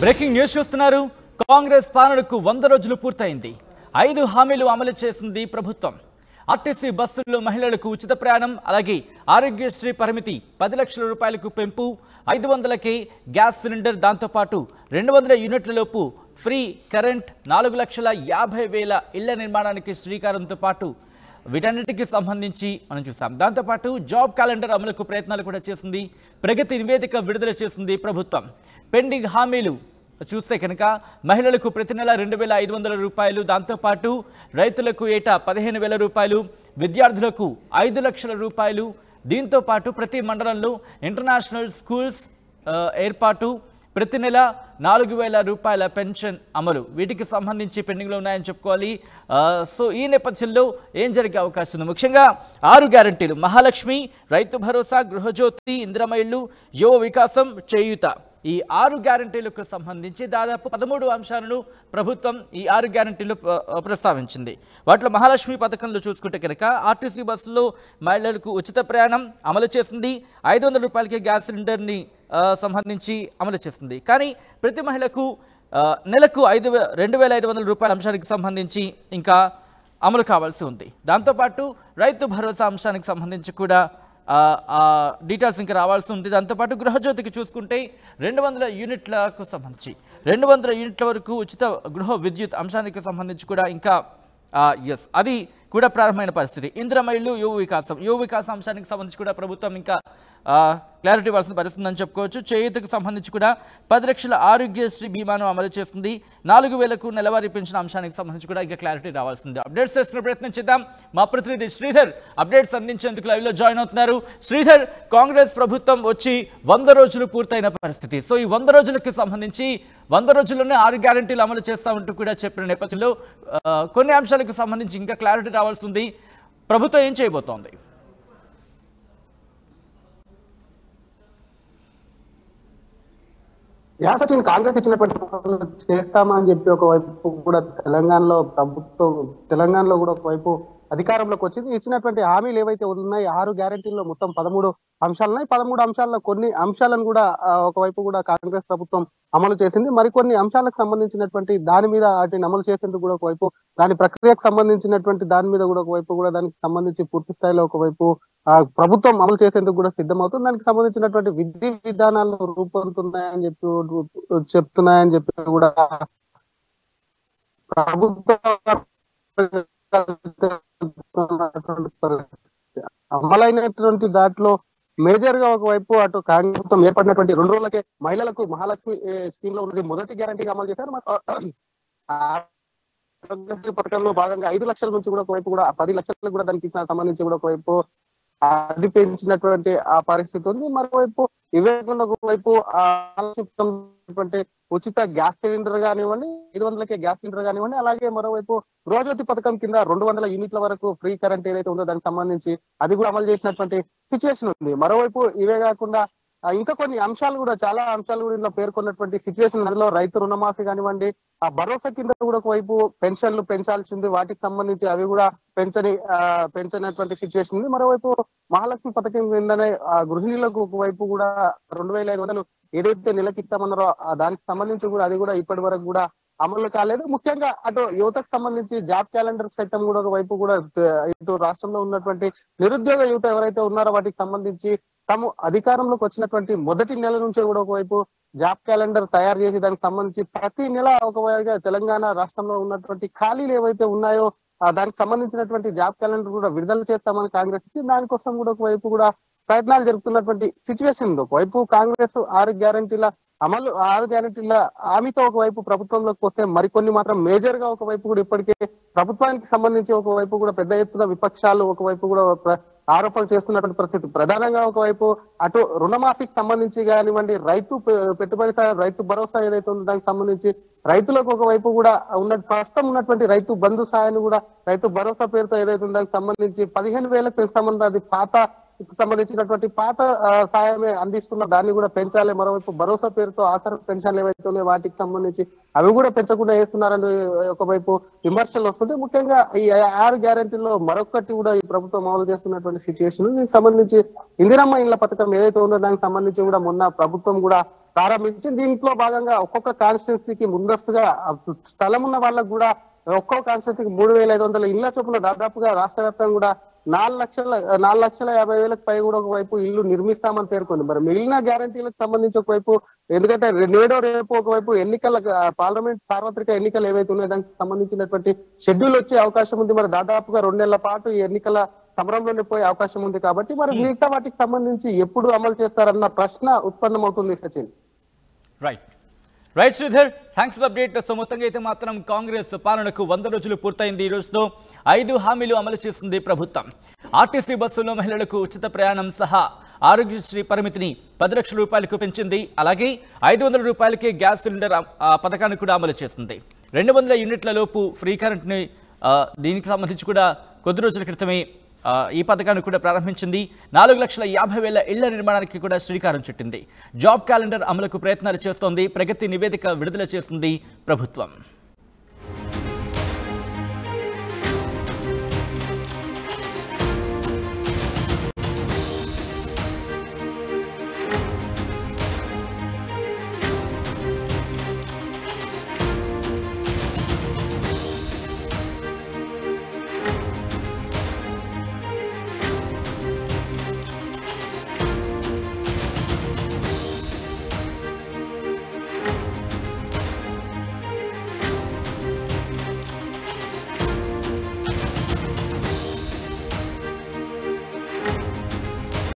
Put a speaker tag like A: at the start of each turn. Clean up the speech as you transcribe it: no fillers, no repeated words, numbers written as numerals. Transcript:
A: Breaking news చూస్తున్నారు. కాంగ్రెస్ పాలనకు 100 రోజులు పూర్తయింది. 5 హామీలు అమలు చేసింది ప్రభుత్వం. ఆర్టీసీ బస్సుల్లో మహిళలకు ఉచిత ప్రయాణం, అలాగే ఆరోగ్యశ్రీ పరిమితి 10 లక్షల రూపాయలకు పెంపు, 500కే గ్యాస్ సిలిండర్, దాంతోపాటు 200 యూనిట్లలోపు ఫ్రీ కరెంట్, 4,50,000 ఇళ్ల నిర్మాణానికి శ్రీకారంతో పాటు వీటన్నిటికి సంబంధించి మనం చూసాం. దాంతోపాటు జాబ్ క్యాలెండర్ అమలుకు ప్రయత్నాలు కూడా చేసింది. ప్రగతి నివేదిక విడుదల చేసింది ప్రభుత్వం. పెండింగ్ హామీలు చూస్తే కనుక మహిళలకు ప్రతి నెల 2,500 రూపాయలు, దాంతోపాటు రైతులకు ఏటా 15,000 రూపాయలు, విద్యార్థులకు 5 లక్షల రూపాయలు, దీంతోపాటు ప్రతి మండలంలో ఇంటర్నేషనల్ స్కూల్స్ ఏర్పాటు, ప్రతి నెల 4,000 రూపాయల పెన్షన్ అమలు, వీటికి సంబంధించి పెండింగ్లో ఉన్నాయని చెప్పుకోవాలి. సో ఈ నేపథ్యంలో ఏం జరిగే అవకాశం ఉంది? ముఖ్యంగా 6 గ్యారంటీలు: మహాలక్ష్మి, రైతు భరోసా, గృహజ్యోతి, ఇందిరమ్మ ఇళ్లు, యువ వికాసం, చేయూత. ఈ 6 గ్యారంటీలకు సంబంధించి దాదాపు 13 అంశాలను ప్రభుత్వం ఈ 6 గ్యారంటీలు ప్రస్తావించింది. వాటిలో మహాలక్ష్మి పథకంలో చూసుకుంటే కనుక ఆర్టీసీ బస్సులో మహిళలకు ఉచిత ప్రయాణం అమలు చేసింది. 500 రూపాయలకి గ్యాస్ సిలిండర్ని సంబంధించి అమలు చేస్తుంది. కానీ ప్రతి మహిళకు నెలకు 2,500 రూపాయల అంశానికి సంబంధించి ఇంకా అమలు కావాల్సి ఉంది. దాంతోపాటు రైతు భరోసా అంశానికి సంబంధించి కూడా డీటెయిల్స్ ఇంకా రావాల్సి ఉంది. దాంతోపాటు గృహజ్యోతికి చూసుకుంటే 200 యూనిట్లకు సంబంధించి 200 యూనిట్ల వరకు ఉచిత గృహ విద్యుత్ అంశానికి సంబంధించి కూడా ఇంకా అది కూడా ప్రారంభమైన పరిస్థితి. ఇందిరమ్మ ఇళ్లు, యువ వికాసం అంశానికి సంబంధించి కూడా ప్రభుత్వం ఇంకా క్లారిటీ ఇవ్వాల్సిన పరిస్థితి ఉందని చెప్పుకోవచ్చు. చేయూతకు సంబంధించి కూడా 10 లక్షల ఆరోగ్యశ్రీ బీమాను అమలు చేస్తుంది. 4,000కు నెలవారీ పెన్షన్ అంశానికి సంబంధించి కూడా ఇంకా క్లారిటీ రావాల్సింది. అప్డేట్స్ చేసుకునే ప్రయత్నం చేద్దాం. మా ప్రతినిధి శ్రీధర్ అప్డేట్స్ అందించేందుకు లైవ్లో జాయిన్ అవుతున్నారు. శ్రీధర్, కాంగ్రెస్ ప్రభుత్వం వచ్చి 100 రోజులు పూర్తయిన పరిస్థితి. సో ఈ 100 రోజులకి సంబంధించి 100 రోజుల్లోనే 6 గ్యారంటీలు అమలు చేస్తామంటూ కూడా చెప్పిన నేపథ్యంలో కొన్ని అంశాలకు సంబంధించి ఇంకా క్లారిటీ రావాల్సి ఉంది. ప్రభుత్వం ఏం చేయబోతోంది?
B: యాసటిని కాంగ్రెస్ ఇచ్చినటువంటి చేస్తామని చెప్పి ఒకవైపు కూడా తెలంగాణలో కూడా ఒకవైపు అధికారంలోకి వచ్చింది. ఇచ్చినటువంటి హామీలు ఏవైతే ఉన్నాయో 6 గ్యారంటీల్లో మొత్తం 13 అంశాలు ఉన్నాయి. 13 అంశాల్లో కొన్ని అంశాలను కూడా ఒకవైపు కూడా కాంగ్రెస్ ప్రభుత్వం అమలు చేసింది. మరికొన్ని అంశాలకు సంబంధించినటువంటి దాని మీద వాటిని అమలు చేసేందుకు కూడా ఒకవైపు దాని ప్రక్రియకు సంబంధించినటువంటి దాని మీద కూడా ఒకవైపు కూడా దానికి సంబంధించి పూర్తి స్థాయిలో ఒకవైపు ప్రభుత్వం అమలు చేసేందుకు కూడా సిద్ధమవుతుంది. దానికి సంబంధించినటువంటి విధి విధానాలు రూపొందుతున్నాయని చెప్పి కూడా ప్రభుత్వం అమలైనటువంటి దాంట్లో మేజర్ గా ఒకవైపు అటు కాంగ్రెస్ ప్రభుత్వం ఏర్పడినటువంటి 2 రోజులకే మహిళలకు మహాలక్ష్మి స్కీమ్ లో ఉన్నది మొదటి గ్యారంటీగా అమలు చేశారు. ఆరోగ్యశ్రీ పథకంలో భాగంగా 5 లక్షల నుంచి కూడా ఒకవైపు కూడా 10 లక్షలకు కూడా దానికి సంబంధించి కూడా ఒకవైపు అది పెంచినటువంటి ఆ పరిస్థితి ఉంది. మరోవైపు ఇవే ఒకవైపు ఉచిత గ్యాస్ సిలిండర్ కానివ్వండి, 500కే గ్యాస్ సిలిండర్ కానివ్వండి, అలాగే మరోవైపు గృహజ్యోతి పథకం కింద 200 యూనిట్ల వరకు ఫ్రీ కరెంట్ ఏదైతే ఉందో దానికి సంబంధించి అది కూడా అమలు చేసినటువంటి సిచ్యువేషన్ ఉంది. మరోవైపు ఇవే కాకుండా ఇంకా కొన్ని అంశాలు కూడా చాలా అంశాలు కూడా ఇందులో పేర్కొన్నటువంటి సిచ్యువేషన్. అందులో రైతు రుణమాఫీ కానివ్వండి, ఆ భరోసా కింద కూడా ఒకవైపు పెన్షన్లు పెంచాల్సింది, వాటికి సంబంధించి అవి కూడా పెంచినటువంటి సిచ్యువేషన్ ఉంది. మరోవైపు మహాలక్ష్మి పథకం కిందనే గృహిణులకు ఒకవైపు కూడా 2,500 ఏదైతే నెలకిస్తామన్నారో దానికి సంబంధించి కూడా అది కూడా ఇప్పటి వరకు కూడా అమలు కాలేదు. ముఖ్యంగా అటు యువతకు సంబంధించి జాబ్ క్యాలెండర్ చట్టం కూడా ఒకవైపు కూడా ఇటు రాష్ట్రంలో ఉన్నటువంటి నిరుద్యోగ యువత ఎవరైతే ఉన్నారో వాటికి సంబంధించి తాము అధికారంలోకి వచ్చినటువంటి మొదటి నెల నుంచి కూడా ఒకవైపు జాబ్ క్యాలెండర్ తయారు చేసి దానికి సంబంధించి ప్రతి నెల ఒకవైపుగా తెలంగాణ రాష్ట్రంలో ఉన్నటువంటి ఖాళీలు ఏవైతే ఉన్నాయో దానికి సంబంధించినటువంటి జాబ్ క్యాలెండర్ కూడా విడుదల చేస్తామని కాంగ్రెస్ ఇచ్చి దానికోసం కూడా ఒకవైపు కూడా ప్రయత్నాలు జరుపుతున్నటువంటి సిచ్యువేషన్ ఉంది. ఒకవైపు కాంగ్రెస్ 6 గ్యారంటీల అమలు 6 గ్యారంటీల హామీతో ఒకవైపు ప్రభుత్వంలోకి వస్తే మరికొన్ని మాత్రం మేజర్ గా ఒకవైపు కూడా ఇప్పటికే ప్రభుత్వానికి సంబంధించి ఒకవైపు కూడా పెద్ద ఎత్తున విపక్షాలు ఒకవైపు కూడా ఆరోపణలు చేస్తున్నటువంటి పరిస్థితి. ప్రధానంగా ఒకవైపు అటు రుణమాఫీకి సంబంధించి కానివ్వండి, రైతు భరోసా ఏదైతే ఉందో దానికి సంబంధించి రైతులకు ఒకవైపు కూడా ప్రస్తుతం ఉన్నటువంటి రైతు బంధు సాయాన్ని కూడా రైతు భరోసా పేరుతో ఏదైతే ఉందో దానికి సంబంధించి 15,000 పెంచుతామన్నది అది సంబంధించినటువంటి పాత సాయమే అందిస్తున్న దాన్ని కూడా పెంచాలి. మరోవైపు భరోసా పేరుతో ఆసరా పెన్షన్లు ఏవైతే ఉన్నాయో వాటికి సంబంధించి అవి కూడా పెంచకుండా వేస్తున్నారని ఒకవైపు విమర్శలు వస్తుంది. ముఖ్యంగా ఈ 6 గ్యారెంటీల్లో మరొకటి కూడా ఈ ప్రభుత్వం అమలు చేస్తున్నటువంటి సిచ్యువేషన్ దీనికి సంబంధించి ఇందిరమ్మ ఇళ్ల పథకం ఏదైతే ఉందో దానికి సంబంధించి కూడా మొన్న ప్రభుత్వం కూడా ప్రారంభించింది. దీంట్లో భాగంగా ఒక్కొక్క కాన్స్టిట్యున్సీకి ముందస్తుగా స్థలం ఉన్న వాళ్ళకు కూడా ఒక్కో కాన్స్టిట్యున్సీకి 3,500 ఇళ్ల చొప్పున దాదాపుగా రాష్ట్ర వ్యాప్తంగా కూడా 4,50,000 పై కూడా ఒకవైపు ఇల్లు నిర్మిస్తామని పేర్కొంది. మరి మిగిలిన గ్యారంటీలకు సంబంధించి ఒకవైపు, ఎందుకంటే నేడో రేపు ఒకవైపు ఎన్నికల పార్లమెంట్ సార్వత్రిక ఎన్నికలు ఏవైతే ఉన్నాయో దానికి సంబంధించినటువంటి షెడ్యూల్ వచ్చే అవకాశం ఉంది. మరి దాదాపుగా 2 నెలల పాటు ఈ ఎన్నికల సమరంలోనే పోయే అవకాశం ఉంది కాబట్టి మరి మిగతా వాటికి సంబంధించి ఎప్పుడు అమలు చేస్తారన్న ప్రశ్న ఉత్పన్నమవుతుంది Sachin.
A: Right Sridhar, thanks for update. So మొత్తంగా అయితే మాత్రం కాంగ్రెస్ పాలనకు 100 రోజులు పూర్తయింది. ఈ రోజుతో 5 హామీలు అమలు చేసింది ప్రభుత్వం. ఆర్టీసీ బస్సుల్లో మహిళలకు ఉచిత ప్రయాణం సహా ఆరోగ్యశ్రీ పరిమితిని 10 లక్షల రూపాయలకు పెంచింది. అలాగే 500 రూపాయలకే గ్యాస్ సిలిండర్ పథకాన్ని కూడా అమలు చేస్తుంది. 200 యూనిట్ల లోపు ఫ్రీ కరెంట్ని దీనికి సంబంధించి కూడా కొద్ది రోజుల క్రితమే ఈ పథకాన్ని కూడా ప్రారంభించింది. 4,50,000 ఇళ్ల నిర్మాణానికి కూడా శ్రీకారం చుట్టింది. జాబ్ క్యాలెండర్ అమలుకు ప్రయత్నాలు చేస్తోంది. ప్రగతి నివేదిక విడుదల చేసింది ప్రభుత్వం.